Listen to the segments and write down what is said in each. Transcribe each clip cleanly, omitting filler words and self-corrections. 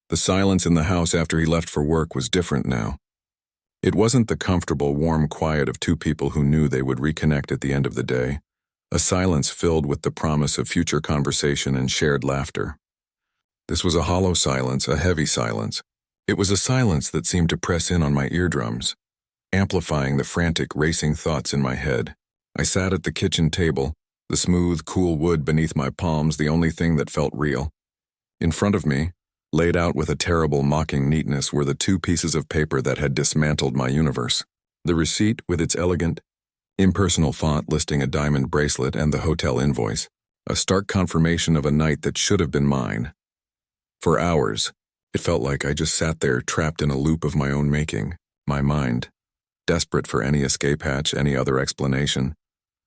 The silence in the house after he left for work was different now. It wasn't the comfortable, warm quiet of two people who knew they would reconnect at the end of the day. A silence filled with the promise of future conversation and shared laughter. This was a hollow silence, a heavy silence. It was a silence that seemed to press in on my eardrums, amplifying the frantic, racing thoughts in my head. I sat at the kitchen table, the smooth, cool wood beneath my palms the only thing that felt real. In front of me, laid out with a terrible, mocking neatness, were the two pieces of paper that had dismantled my universe. The receipt with its elegant, impersonal font listing a diamond bracelet and the hotel invoice, a stark confirmation of a night that should have been mine. For hours, it felt like I just sat there trapped in a loop of my own making. My mind, desperate for any escape hatch, any other explanation,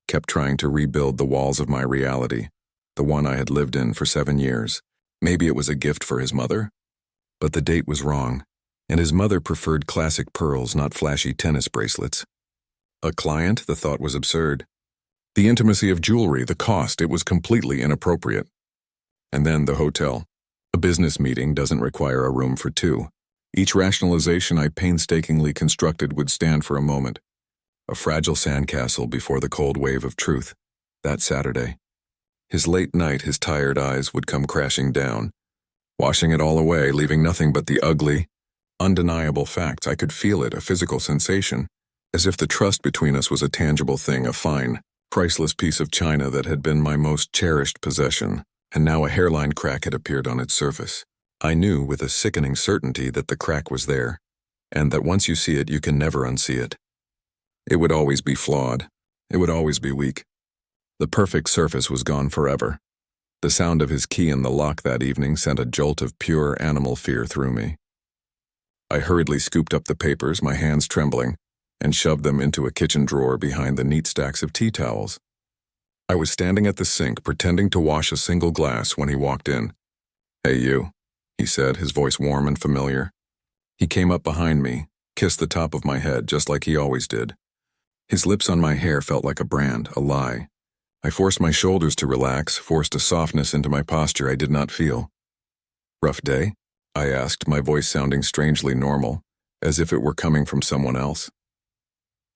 kept trying to rebuild the walls of my reality, the one I had lived in for 7 years. Maybe it was a gift for his mother? But the date was wrong, and his mother preferred classic pearls, not flashy tennis bracelets. A client? The thought was absurd. The intimacy of jewelry, the cost, it was completely inappropriate. And then the hotel. A business meeting doesn't require a room for two. Each rationalization I painstakingly constructed would stand for a moment. A fragile sandcastle before the cold wave of truth. That Saturday. His late night, his tired eyes would come crashing down, washing it all away, leaving nothing but the ugly, undeniable facts. I could feel it, a physical sensation, as if the trust between us was a tangible thing, a fine, priceless piece of china that had been my most cherished possession, and now a hairline crack had appeared on its surface. I knew with a sickening certainty that the crack was there, and that once you see it, you can never unsee it. It would always be flawed. It would always be weak. The perfect surface was gone forever. The sound of his key in the lock that evening sent a jolt of pure animal fear through me. I hurriedly scooped up the papers, my hands trembling, and shoved them into a kitchen drawer behind the neat stacks of tea towels. I was standing at the sink, pretending to wash a single glass when he walked in. "Hey, you," he said, his voice warm and familiar. He came up behind me, kissed the top of my head just like he always did. His lips on my hair felt like a brand, a lie. I forced my shoulders to relax, forced a softness into my posture I did not feel. "Rough day?" I asked, my voice sounding strangely normal, as if it were coming from someone else.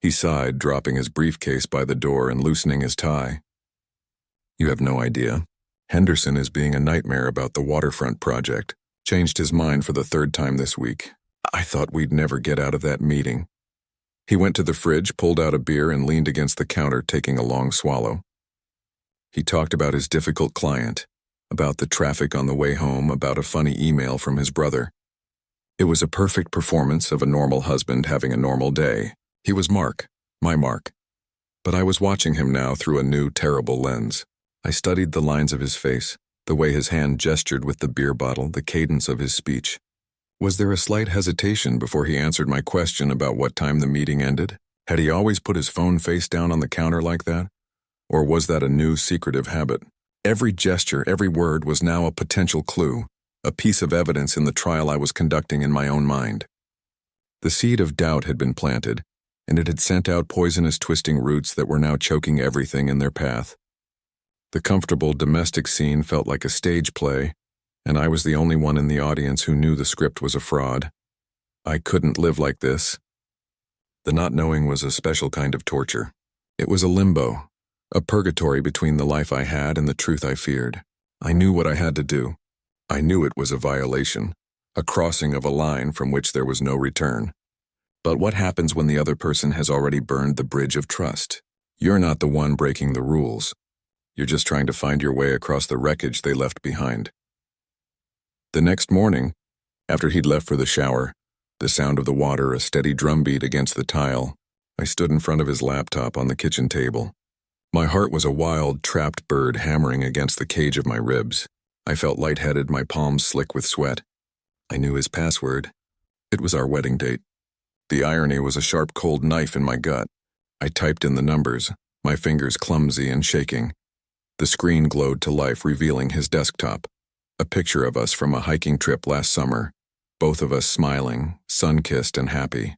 He sighed, dropping his briefcase by the door and loosening his tie. "You have no idea. Henderson is being a nightmare about the waterfront project. Changed his mind for the 3rd time this week. I thought we'd never get out of that meeting." He went to the fridge, pulled out a beer, and leaned against the counter, taking a long swallow. He talked about his difficult client, about the traffic on the way home, about a funny email from his brother. It was a perfect performance of a normal husband having a normal day. He was Mark, my Mark. But I was watching him now through a new, terrible lens. I studied the lines of his face, the way his hand gestured with the beer bottle, the cadence of his speech. Was there a slight hesitation before he answered my question about what time the meeting ended? Had he always put his phone face down on the counter like that? Or was that a new, secretive habit? Every gesture, every word was now a potential clue, a piece of evidence in the trial I was conducting in my own mind. The seed of doubt had been planted, and it had sent out poisonous, twisting roots that were now choking everything in their path. The comfortable domestic scene felt like a stage play, and I was the only one in the audience who knew the script was a fraud. I couldn't live like this. The not knowing was a special kind of torture. It was a limbo, a purgatory between the life I had and the truth I feared. I knew what I had to do. I knew it was a violation, a crossing of a line from which there was no return. But what happens when the other person has already burned the bridge of trust? You're not the one breaking the rules. You're just trying to find your way across the wreckage they left behind. The next morning, after he'd left for the shower, the sound of the water a steady drumbeat against the tile, I stood in front of his laptop on the kitchen table. My heart was a wild, trapped bird hammering against the cage of my ribs. I felt lightheaded, my palms slick with sweat. I knew his password. It was our wedding date. The irony was a sharp, cold knife in my gut. I typed in the numbers, my fingers clumsy and shaking. The screen glowed to life, revealing his desktop. A picture of us from a hiking trip last summer, both of us smiling, sun-kissed and happy.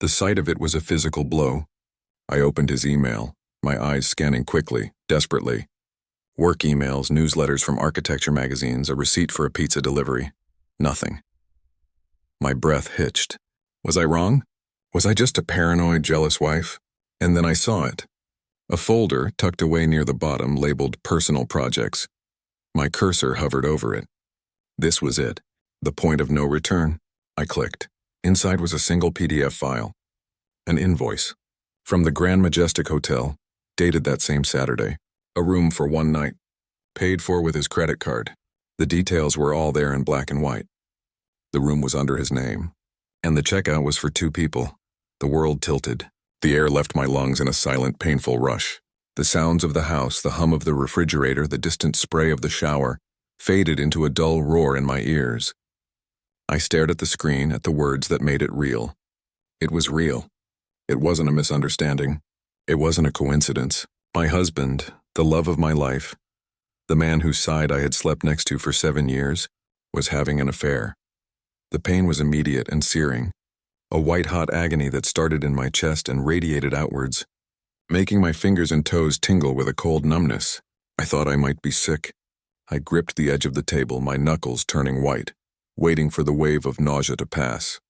The sight of it was a physical blow. I opened his email, my eyes scanning quickly, desperately. Work emails, newsletters from architecture magazines, a receipt for a pizza delivery. Nothing. My breath hitched. Was I wrong? Was I just a paranoid, jealous wife? And then I saw it. A folder tucked away near the bottom labeled Personal Projects. My cursor hovered over it. This was it. The point of no return. I clicked. Inside was a single PDF file. An invoice. From the Grand Majestic Hotel, dated that same Saturday. A room for one night. Paid for with his credit card. The details were all there in black and white. The room was under his name. And the checkout was for 2 people. The world tilted. The air left my lungs in a silent, painful rush. The sounds of the house, the hum of the refrigerator, the distant spray of the shower, faded into a dull roar in my ears. I stared at the screen, at the words that made it real. It was real. It wasn't a misunderstanding. It wasn't a coincidence. My husband, the love of my life, the man whose side I had slept next to for 7 years, was having an affair. The pain was immediate and searing, a white-hot agony that started in my chest and radiated outwards, making my fingers and toes tingle with a cold numbness. I thought I might be sick. I gripped the edge of the table, my knuckles turning white, waiting for the wave of nausea to pass.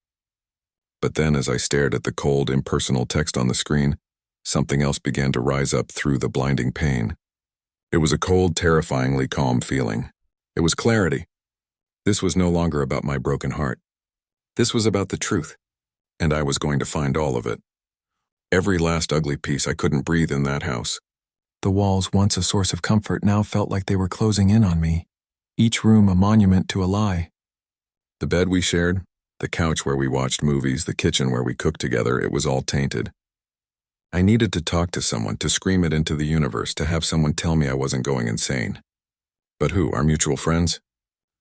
But then, as I stared at the cold, impersonal text on the screen, something else began to rise up through the blinding pain. It was a cold, terrifyingly calm feeling. It was clarity. This was no longer about my broken heart. This was about the truth, and I was going to find all of it. Every last ugly piece. I couldn't breathe in that house. The walls, once a source of comfort, now felt like they were closing in on me. Each room a monument to a lie. The bed we shared, the couch where we watched movies, the kitchen where we cooked together, it was all tainted. I needed to talk to someone, to scream it into the universe, to have someone tell me I wasn't going insane. But who? Our mutual friends?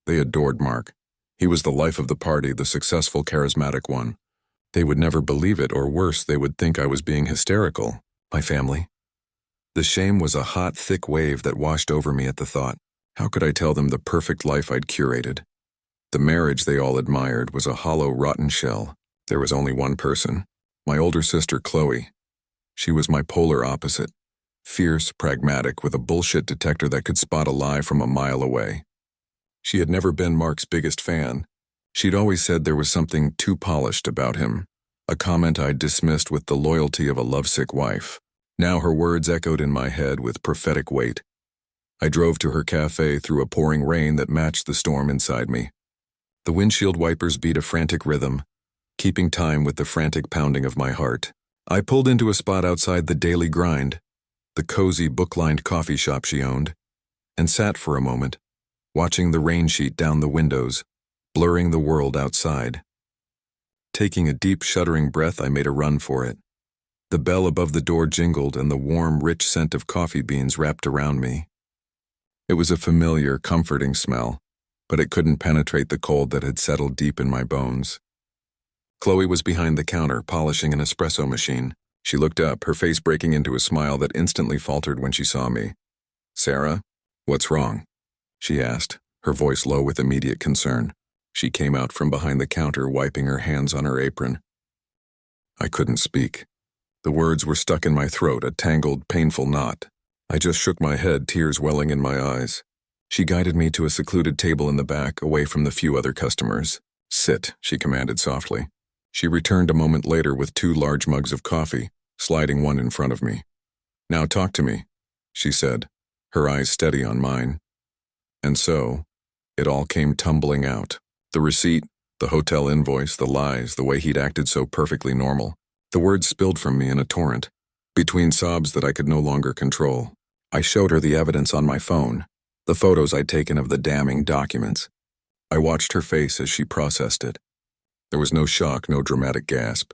They adored Mark. He was the life of the party, the successful, charismatic one. They would never believe it, or worse, they would think I was being hysterical. My family. The shame was a hot, thick wave that washed over me at the thought. How could I tell them the perfect life I'd curated? The marriage they all admired was a hollow, rotten shell. There was only one person. My older sister, Chloe. She was my polar opposite. Fierce, pragmatic, with a bullshit detector that could spot a lie from a mile away. She had never been Mark's biggest fan. She'd always said there was something too polished about him, a comment I'd dismissed with the loyalty of a lovesick wife. Now her words echoed in my head with prophetic weight. I drove to her cafe through a pouring rain that matched the storm inside me. The windshield wipers beat a frantic rhythm, keeping time with the frantic pounding of my heart. I pulled into a spot outside the Daily Grind, the cozy book-lined coffee shop she owned, and sat for a moment, watching the rain sheet down the windows, blurring the world outside. Taking a deep, shuddering breath, I made a run for it. The bell above the door jingled and the warm, rich scent of coffee beans wrapped around me. It was a familiar, comforting smell, but it couldn't penetrate the cold that had settled deep in my bones. Chloe was behind the counter, polishing an espresso machine. She looked up, her face breaking into a smile that instantly faltered when she saw me. "Sarah, what's wrong?" she asked, her voice low with immediate concern. She came out from behind the counter, wiping her hands on her apron. I couldn't speak. The words were stuck in my throat, a tangled, painful knot. I just shook my head, tears welling in my eyes. She guided me to a secluded table in the back, away from the few other customers. "Sit," she commanded softly. She returned a moment later with 2 large mugs of coffee, sliding one in front of me. "Now talk to me," she said, her eyes steady on mine. And so, it all came tumbling out. The receipt, the hotel invoice, the lies, the way he'd acted so perfectly normal. The words spilled from me in a torrent, between sobs that I could no longer control. I showed her the evidence on my phone, the photos I'd taken of the damning documents. I watched her face as she processed it. There was no shock, no dramatic gasp.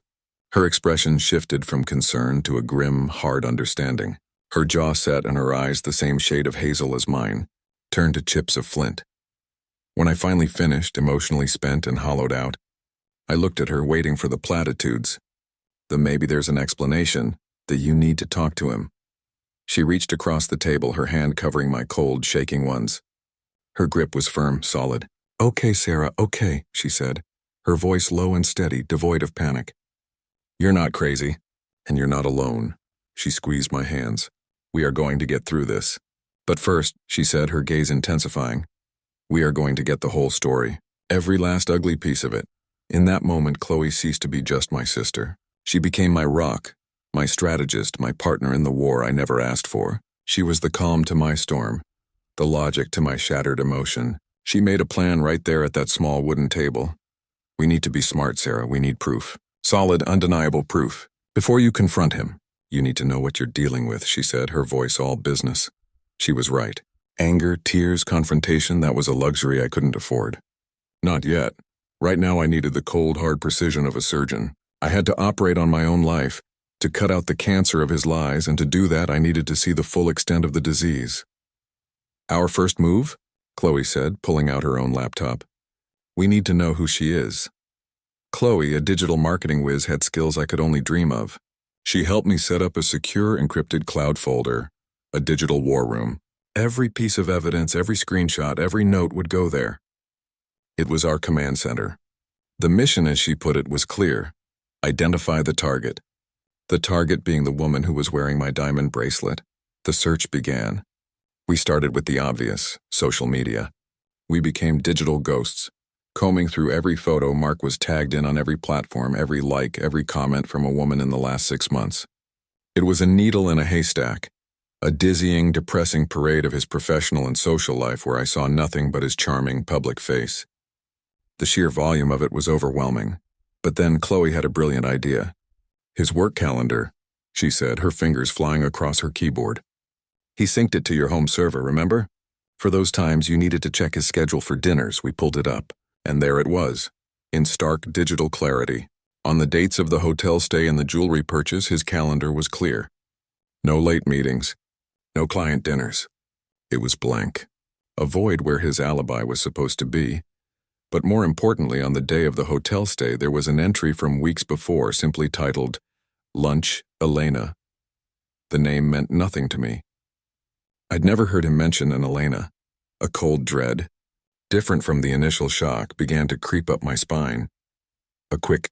Her expression shifted from concern to a grim, hard understanding. Her jaw set and her eyes, the same shade of hazel as mine, turned to chips of flint. When I finally finished, emotionally spent and hollowed out, I looked at her, waiting for the platitudes. The "maybe there's an explanation," the "you need to talk to him." She reached across the table, her hand covering my cold, shaking ones. Her grip was firm, solid. "Okay, Sarah, okay," she said, her voice low and steady, devoid of panic. "You're not crazy, and you're not alone." She squeezed my hands. "We are going to get through this. But first," she said, her gaze intensifying, "we are going to get the whole story. Every last ugly piece of it. In that moment, Chloe ceased to be just my sister. She became my rock, my strategist, my partner in the war I never asked for. She was the calm to my storm, the logic to my shattered emotion. She made a plan right there at that small wooden table. We need to be smart, Sarah. We need proof. Solid, undeniable proof. Before you confront him, you need to know what you're dealing with, she said, her voice all business. She was right. Anger, tears, confrontation, that was a luxury I couldn't afford. Not yet. Right now I needed the cold, hard precision of a surgeon. I had to operate on my own life, to cut out the cancer of his lies, and to do that I needed to see the full extent of the disease. Our first move? Chloe said, pulling out her own laptop. We need to know who she is. Chloe, a digital marketing whiz, had skills I could only dream of. She helped me set up a secure encrypted cloud folder, a digital war room. Every piece of evidence, every screenshot, every note would go there. It was our command center. The mission, as she put it, was clear. Identify the target. The target being the woman who was wearing my diamond bracelet. The search began. We started with the obvious, social media. We became digital ghosts. Combing through every photo Mark was tagged in on every platform, every like, every comment from a woman in the last 6 months. It was a needle in a haystack, a dizzying, depressing parade of his professional and social life where I saw nothing but his charming public face. The sheer volume of it was overwhelming. But then Chloe had a brilliant idea. His work calendar, she said, her fingers flying across her keyboard. He synced it to your home server, remember? For those times you needed to check his schedule for dinners, we pulled it up. And there it was, in stark digital clarity. On the dates of the hotel stay and the jewelry purchase, his calendar was clear. No late meetings, no client dinners. It was blank, a void where his alibi was supposed to be. But more importantly, on the day of the hotel stay, there was an entry from weeks before simply titled, Lunch, Elena. The name meant nothing to me. I'd never heard him mention an Elena. A cold dread, different from the initial shock, began to creep up my spine. A quick,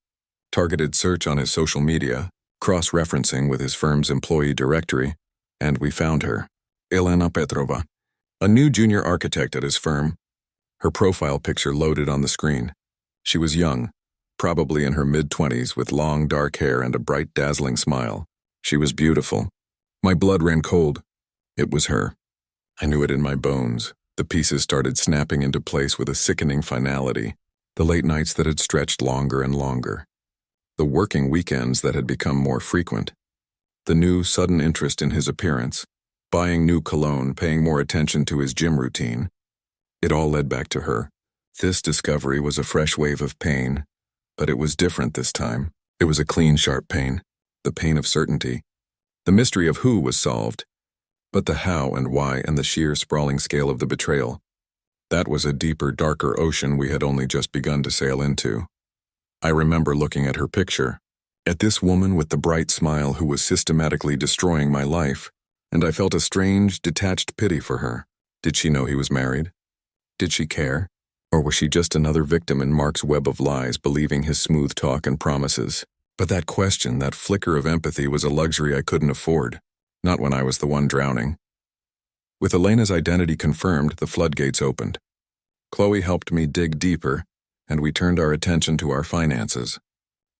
targeted search on his social media, cross-referencing with his firm's employee directory, and we found her, Elena Petrova, a new junior architect at his firm. Her profile picture loaded on the screen. She was young, probably in her mid-20s, with long dark hair and a bright, dazzling smile. She was beautiful. My blood ran cold. It was her. I knew it in my bones. The pieces started snapping into place with a sickening finality. The late nights that had stretched longer and longer. The working weekends that had become more frequent. The new, sudden interest in his appearance. Buying new cologne, paying more attention to his gym routine. It all led back to her. This discovery was a fresh wave of pain, but it was different this time. It was a clean, sharp pain. The pain of certainty. The mystery of who was solved. But the how and why and the sheer sprawling scale of the betrayal. That was a deeper, darker ocean we had only just begun to sail into. I remember looking at her picture, at this woman with the bright smile who was systematically destroying my life, and I felt a strange, detached pity for her. Did she know he was married? Did she care? Or was she just another victim in Mark's web of lies, believing his smooth talk and promises? But that question, that flicker of empathy, was a luxury I couldn't afford. Not when I was the one drowning. With Elena's identity confirmed, the floodgates opened. Chloe helped me dig deeper, and we turned our attention to our finances.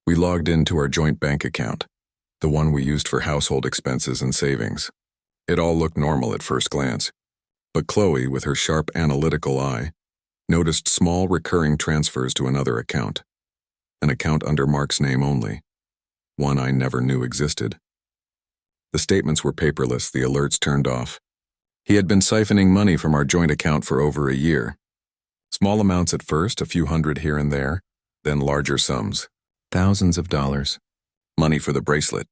We logged into our joint bank account, the one we used for household expenses and savings. It all looked normal at first glance, but Chloe, with her sharp analytical eye, noticed small recurring transfers to another account, an account under Mark's name only, one I never knew existed. The statements were paperless, the alerts turned off. He had been siphoning money from our joint account for over a year. Small amounts at first, a few hundred here and there, then larger sums, thousands of dollars. Money for the bracelet,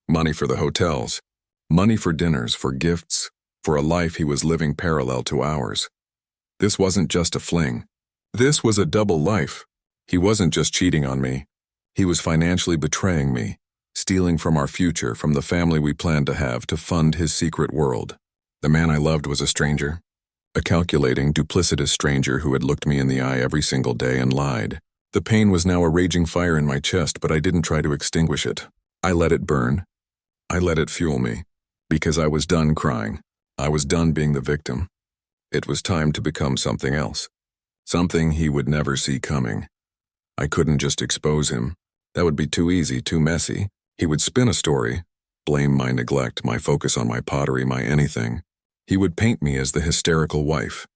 money for the hotels, money for dinners, for gifts, for a life he was living parallel to ours. This wasn't just a fling. This was a double life. He wasn't just cheating on me. He was financially betraying me. Stealing from our future, from the family we planned to have, to fund his secret world. The man I loved was a stranger, a calculating, duplicitous stranger who had looked me in the eye every single day and lied. The pain was now a raging fire in my chest, but I didn't try to extinguish it. I let it burn. I let it fuel me, because I was done crying. I was done being the victim. It was time to become something else. Something he would never see coming. I couldn't just expose him. That would be too easy, too messy. He would spin a story, blame my neglect, my focus on my pottery, my anything. He would paint me as the hysterical wife,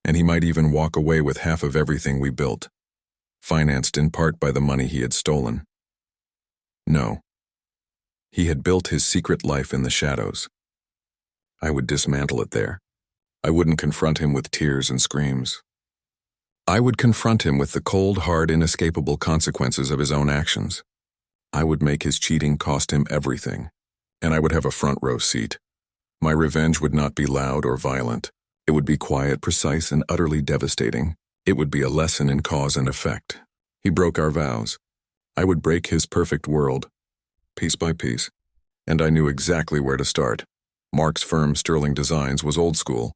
and he might even walk away with half of everything we built, financed in part by the money he had stolen. No. He had built his secret life in the shadows. I would dismantle it there. I wouldn't confront him with tears and screams. I would confront him with the cold, hard, inescapable consequences of his own actions. I would make his cheating cost him everything, and I would have a front row seat. My revenge would not be loud or violent. It would be quiet, precise, and utterly devastating. It would be a lesson in cause and effect. He broke our vows. I would break his perfect world, piece by piece, and I knew exactly where to start. Mark's firm, Sterling Designs, was old school.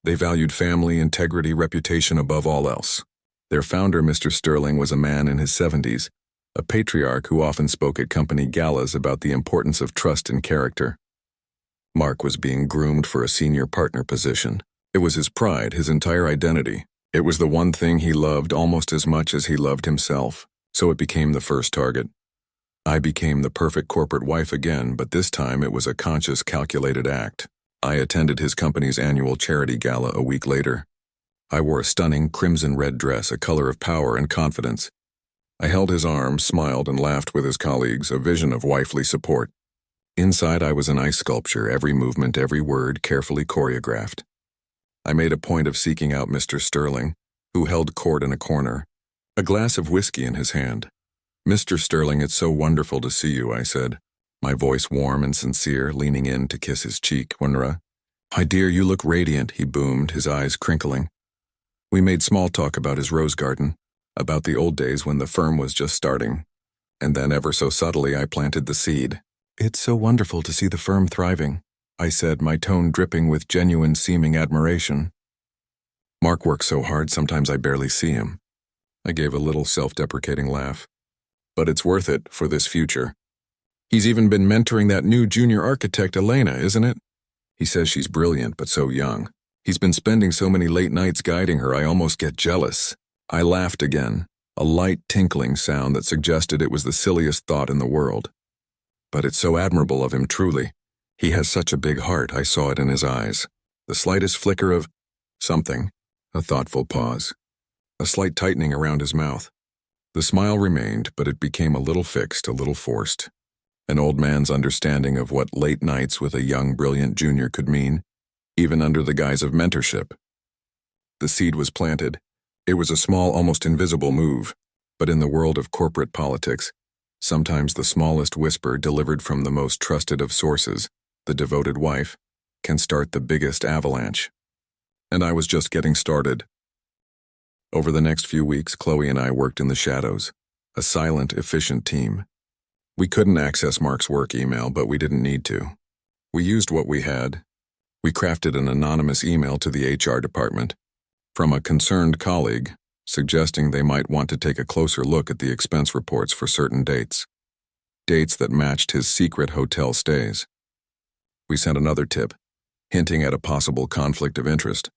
They valued family, integrity, reputation above all else. Their founder, Mr. Sterling, was a man in his 70s, a patriarch who often spoke at company galas about the importance of trust and character. Mark was being groomed for a senior partner position. It was his pride, his entire identity. It was the one thing he loved almost as much as he loved himself, so it became the first target. I became the perfect corporate wife again, but this time it was a conscious, calculated act. I attended his company's annual charity gala a week later. I wore a stunning crimson-red dress, a color of power and confidence. I held his arm, smiled, and laughed with his colleagues, a vision of wifely support. Inside, I was an ice sculpture, every movement, every word carefully choreographed. I made a point of seeking out Mr. Sterling, who held court in a corner, a glass of whiskey in his hand. "Mr. Sterling, it's so wonderful to see you," I said, my voice warm and sincere, leaning in to kiss his cheek. "My dear, you look radiant," he boomed, his eyes crinkling. We made small talk about his rose garden, about the old days when the firm was just starting, and then ever so subtly I planted the seed. "It's so wonderful to see the firm thriving," I said, my tone dripping with genuine seeming admiration. "Mark works so hard, sometimes I barely see him." I gave a little self-deprecating laugh. "But it's worth it for this future. He's even been mentoring that new junior architect, Elena, isn't it? He says she's brilliant, but so young. He's been spending so many late nights guiding her, I almost get jealous." I laughed again, a light tinkling sound that suggested it was the silliest thought in the world. "But it's so admirable of him, truly. He has such a big heart," I saw it in his eyes. The slightest flicker of something, a thoughtful pause, a slight tightening around his mouth. The smile remained, but it became a little fixed, a little forced. An old man's understanding of what late nights with a young, brilliant junior could mean, even under the guise of mentorship. The seed was planted. It was a small, almost invisible move, but in the world of corporate politics, sometimes the smallest whisper delivered from the most trusted of sources, the devoted wife, can start the biggest avalanche. And I was just getting started. Over the next few weeks, Chloe and I worked in the shadows, a silent, efficient team. We couldn't access Mark's work email, but we didn't need to. We used what we had. We crafted an anonymous email to the HR department from a concerned colleague, suggesting they might want to take a closer look at the expense reports for certain dates that matched his secret hotel stays. We sent another tip, hinting at a possible conflict of interest,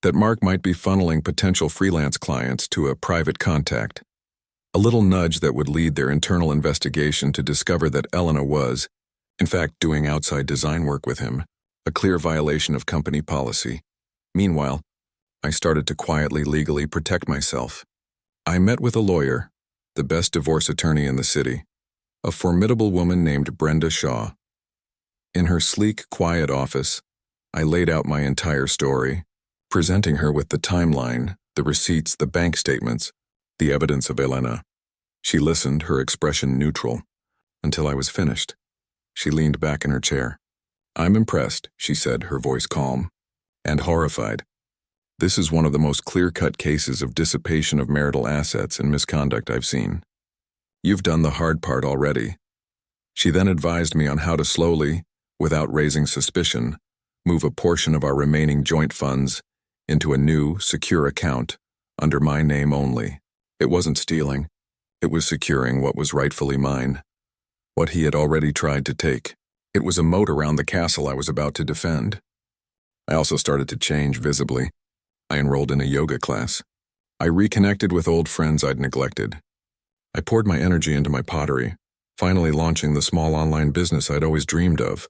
that Mark might be funneling potential freelance clients to a private contact. A little nudge that would lead their internal investigation to discover that Elena was, in fact, doing outside design work with him, a clear violation of company policy. Meanwhile, I started to quietly, legally protect myself. I met with a lawyer, the best divorce attorney in the city, a formidable woman named Brenda Shaw. In her sleek, quiet office, I laid out my entire story, presenting her with the timeline, the receipts, the bank statements, the evidence of Elena. She listened, her expression neutral, until I was finished. She leaned back in her chair. "I'm impressed," she said, her voice calm, "and horrified. This is one of the most clear-cut cases of dissipation of marital assets and misconduct I've seen. You've done the hard part already." She then advised me on how to slowly, without raising suspicion, move a portion of our remaining joint funds into a new, secure account under my name only. It wasn't stealing. It was securing what was rightfully mine, what he had already tried to take. It was a moat around the castle I was about to defend. I also started to change visibly. I enrolled in a yoga class. I reconnected with old friends I'd neglected. I poured my energy into my pottery, finally launching the small online business I'd always dreamed of,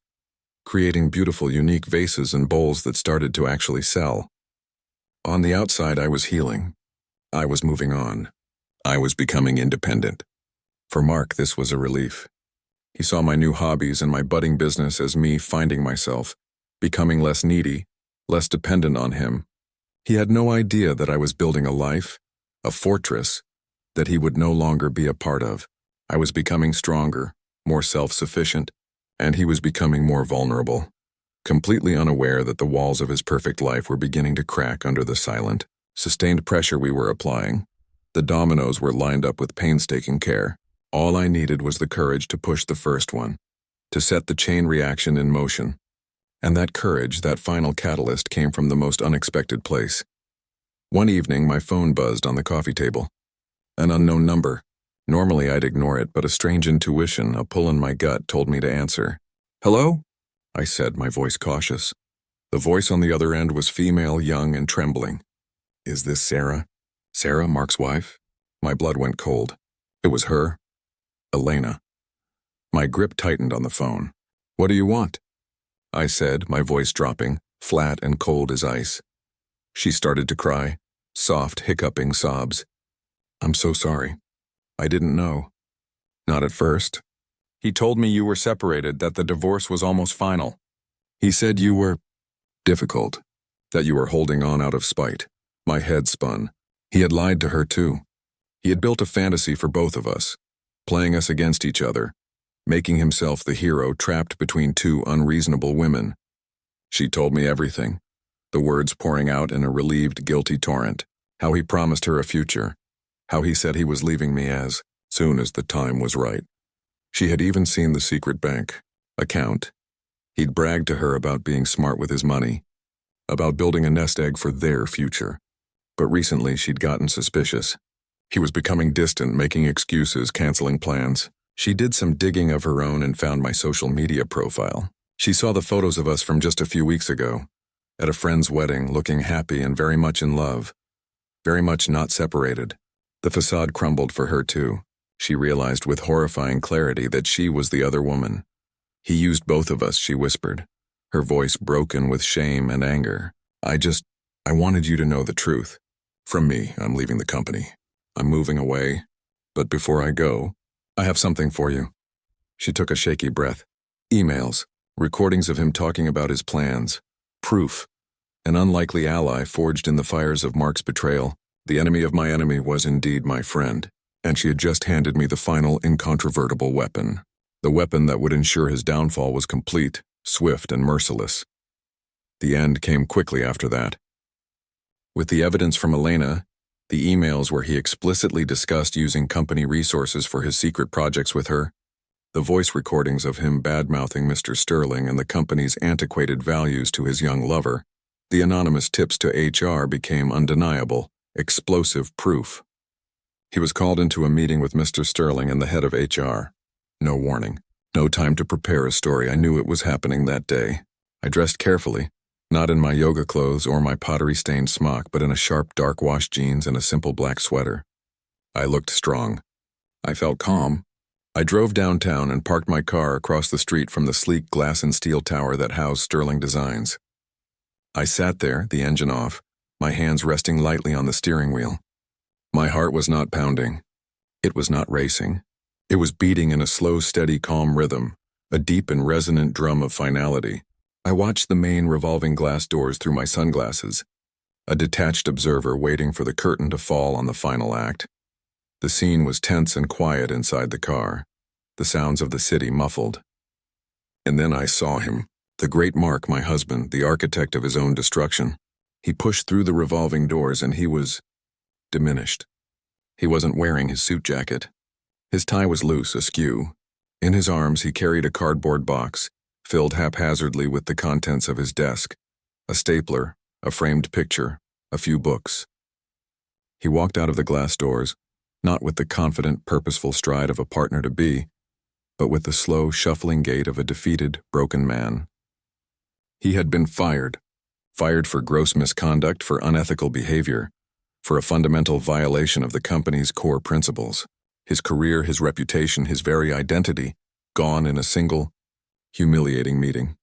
creating beautiful, unique vases and bowls that started to actually sell. On the outside, I was healing. I was moving on. I was becoming independent. For Mark, this was a relief. He saw my new hobbies and my budding business as me finding myself, becoming less needy, less dependent on him. He had no idea that I was building a life, a fortress, that he would no longer be a part of. I was becoming stronger, more self-sufficient, and he was becoming more vulnerable, completely unaware that the walls of his perfect life were beginning to crack under the silent, sustained pressure we were applying. The dominoes were lined up with painstaking care. All I needed was the courage to push the first one, to set the chain reaction in motion. And that courage, that final catalyst, came from the most unexpected place. One evening, my phone buzzed on the coffee table. An unknown number. Normally, I'd ignore it, but a strange intuition, a pull in my gut, told me to answer. "Hello?" I said, my voice cautious. The voice on the other end was female, young, and trembling. "Is this Sarah? Sarah, Mark's wife?" My blood went cold. It was her. Elena. My grip tightened on the phone. "What do you want?" I said, my voice dropping, flat and cold as ice. She started to cry, soft, hiccuping sobs. "I'm so sorry. I didn't know." "Not at first. He told me you were separated, that the divorce was almost final. He said you were difficult, that you were holding on out of spite." My head spun. He had lied to her too. He had built a fantasy for both of us, playing us against each other, making himself the hero trapped between two unreasonable women. She told me everything, the words pouring out in a relieved, guilty torrent, how he promised her a future, how he said he was leaving me as soon as the time was right. She had even seen the secret bank account. He'd bragged to her about being smart with his money, about building a nest egg for their future. But recently she'd gotten suspicious. He was becoming distant, making excuses, canceling plans. She did some digging of her own and found my social media profile. She saw the photos of us from just a few weeks ago, at a friend's wedding, looking happy and very much in love, very much not separated. The facade crumbled for her too. She realized with horrifying clarity that she was the other woman. "He used both of us," she whispered, her voice broken with shame and anger. I wanted you to know the truth. From me, I'm leaving the company. I'm moving away. But before I go, I have something for you." She took a shaky breath. Emails, recordings of him talking about his plans. Proof. An unlikely ally forged in the fires of Mark's betrayal. The enemy of my enemy was indeed my friend, and she had just handed me the final incontrovertible weapon. The weapon that would ensure his downfall was complete, swift, and merciless. The end came quickly after that. With the evidence from Elena, the emails where he explicitly discussed using company resources for his secret projects with her, the voice recordings of him bad-mouthing Mr. Sterling and the company's antiquated values to his young lover, the anonymous tips to HR became undeniable, explosive proof. He was called into a meeting with Mr. Sterling and the head of HR. No warning, no time to prepare a story. I knew it was happening that day. I dressed carefully, not in my yoga clothes or my pottery-stained smock, but in a sharp dark wash jeans and a simple black sweater. I looked strong. I felt calm. I drove downtown and parked my car across the street from the sleek glass and steel tower that housed Sterling Designs. I sat there, the engine off, my hands resting lightly on the steering wheel. My heart was not pounding. It was not racing. It was beating in a slow, steady, calm rhythm, a deep and resonant drum of finality. I watched the main revolving glass doors through my sunglasses, a detached observer waiting for the curtain to fall on the final act. The scene was tense and quiet inside the car, the sounds of the city muffled. And then I saw him, the great Mark, my husband, the architect of his own destruction. He pushed through the revolving doors and he was diminished. He wasn't wearing his suit jacket. His tie was loose, askew. In his arms he carried a cardboard box, filled haphazardly with the contents of his desk, a stapler, a framed picture, a few books. He walked out of the glass doors, not with the confident, purposeful stride of a partner-to-be, but with the slow, shuffling gait of a defeated, broken man. He had been fired for gross misconduct, for unethical behavior, for a fundamental violation of the company's core principles. His career, his reputation, his very identity, gone in a single, humiliating meeting.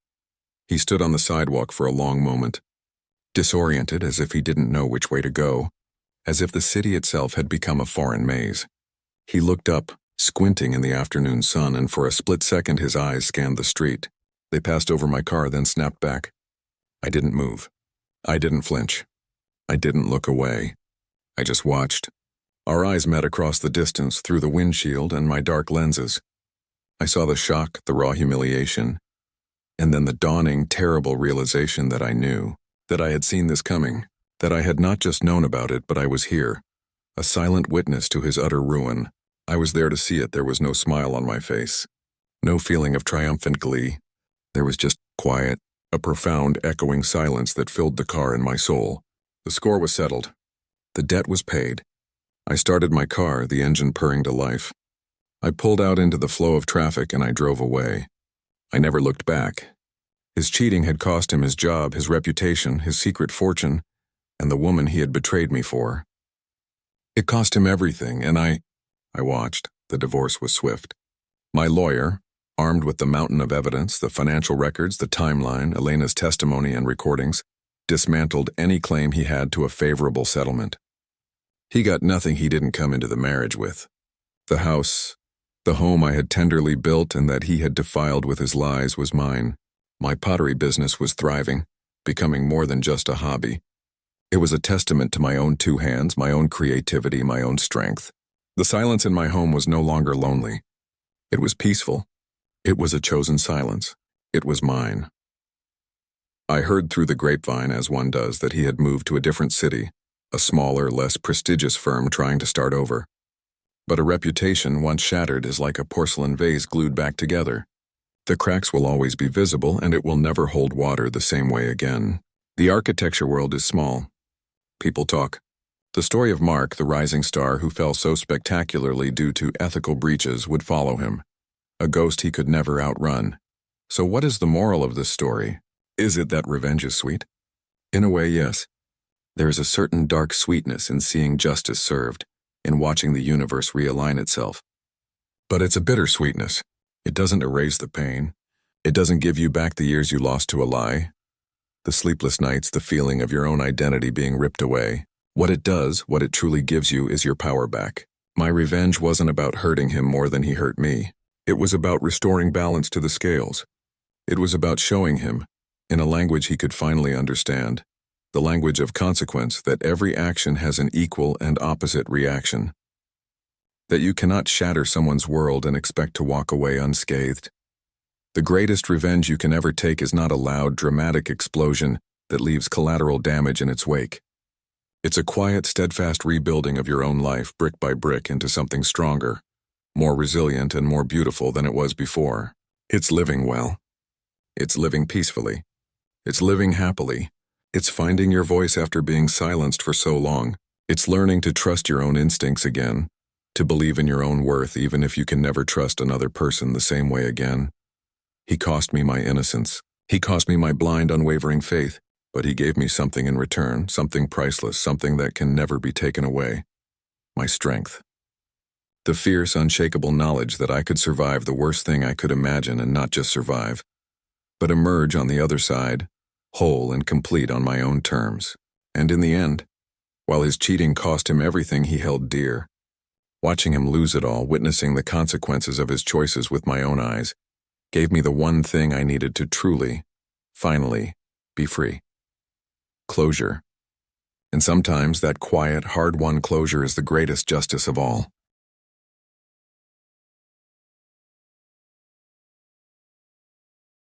He stood on the sidewalk for a long moment, disoriented as if he didn't know which way to go, as if the city itself had become a foreign maze. He looked up, squinting in the afternoon sun, and for a split second his eyes scanned the street. They passed over my car, then snapped back. I didn't move. I didn't flinch. I didn't look away. I just watched. Our eyes met across the distance through the windshield and my dark lenses. I saw the shock, the raw humiliation, and then the dawning, terrible realization that I knew, that I had seen this coming, that I had not just known about it, but I was here, a silent witness to his utter ruin. I was there to see it. There was no smile on my face, no feeling of triumphant glee. There was just quiet, a profound, echoing silence that filled the car and my soul. The score was settled. The debt was paid. I started my car, the engine purring to life. I pulled out into the flow of traffic and I drove away. I never looked back. His cheating had cost him his job, his reputation, his secret fortune, and the woman he had betrayed me for. It cost him everything, and I watched. The divorce was swift. My lawyer, armed with the mountain of evidence, the financial records, the timeline, Elena's testimony and recordings, dismantled any claim he had to a favorable settlement. He got nothing he didn't come into the marriage with. The house, the home I had tenderly built and that he had defiled with his lies, was mine. My pottery business was thriving, becoming more than just a hobby. It was a testament to my own two hands, my own creativity, my own strength. The silence in my home was no longer lonely. It was peaceful. It was a chosen silence. It was mine. I heard through the grapevine, as one does, that he had moved to a different city, a smaller, less prestigious firm trying to start over. But a reputation once shattered is like a porcelain vase glued back together. The cracks will always be visible, and it will never hold water the same way again. The architecture world is small. People talk. The story of Mark, the rising star who fell so spectacularly due to ethical breaches, would follow him, a ghost he could never outrun. So what is the moral of this story? Is it that revenge is sweet? In a way, yes. There is a certain dark sweetness in seeing justice served, in watching the universe realign itself. But it's a bitter sweetness. It doesn't erase the pain. It doesn't give you back the years you lost to a lie, the sleepless nights, the feeling of your own identity being ripped away. What it does, what it truly gives you, is your power back. My revenge wasn't about hurting him more than he hurt me. It was about restoring balance to the scales. It was about showing him, in a language he could finally understand, the language of consequence, that every action has an equal and opposite reaction. That you cannot shatter someone's world and expect to walk away unscathed. The greatest revenge you can ever take is not a loud, dramatic explosion that leaves collateral damage in its wake. It's a quiet, steadfast rebuilding of your own life, brick by brick, into something stronger, more resilient and more beautiful than it was before. It's living well. It's living peacefully. It's living happily. It's finding your voice after being silenced for so long. It's learning to trust your own instincts again, to believe in your own worth even if you can never trust another person the same way again. He cost me my innocence. He cost me my blind, unwavering faith. But he gave me something in return, something priceless, something that can never be taken away. My strength. The fierce, unshakable knowledge that I could survive the worst thing I could imagine, and not just survive, but emerge on the other side, whole and complete on my own terms. And in the end, while his cheating cost him everything he held dear, watching him lose it all, witnessing the consequences of his choices with my own eyes, gave me the one thing I needed to truly, finally, be free. Closure. And sometimes that quiet, hard-won closure is the greatest justice of all.